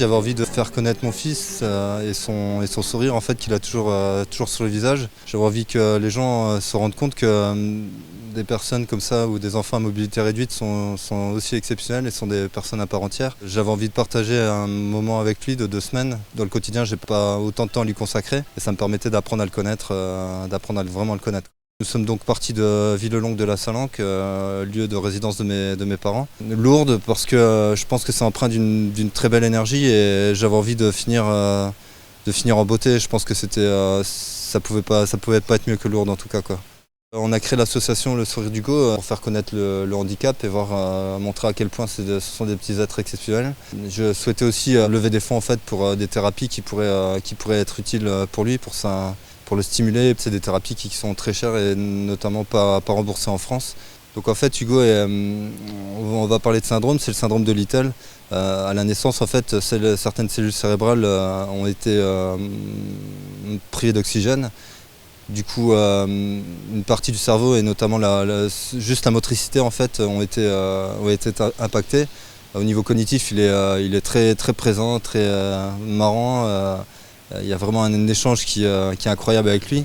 J'avais envie de faire connaître mon fils et son sourire en fait qu'il a toujours sur le visage. J'avais envie que les gens se rendent compte que des personnes comme ça ou des enfants à mobilité réduite sont aussi exceptionnels et sont des personnes à part entière. J'avais envie de partager un moment avec lui de 2 semaines. Dans le quotidien, j'ai pas autant de temps à lui consacrer et ça me permettait d'apprendre à le connaître, d'apprendre à vraiment le connaître. Nous sommes donc partis de Villelongue de la Salanque, lieu de résidence de mes parents. Lourdes parce que je pense que c'est empreint d'une très belle énergie et j'avais envie de finir en beauté. Je pense que ça pouvait pas être mieux que Lourdes en tout cas, quoi. On a créé l'association Le Sourire d'Hugo pour faire connaître le handicap et montrer à quel point ce sont des petits êtres exceptionnels. Je souhaitais aussi lever des fonds en fait, pour des thérapies qui pourraient être utiles pour lui, pour le stimuler. C'est des thérapies qui sont très chères et notamment pas remboursées en France. Donc en fait Hugo on va parler de syndrome, c'est le syndrome de Little. À la naissance en fait certaines cellules cérébrales ont été privées d'oxygène. Du coup, une partie du cerveau et notamment juste la motricité en fait ont été impactées. Au niveau cognitif, il est très, très présent, très marrant. Il y a vraiment un échange qui est incroyable avec lui.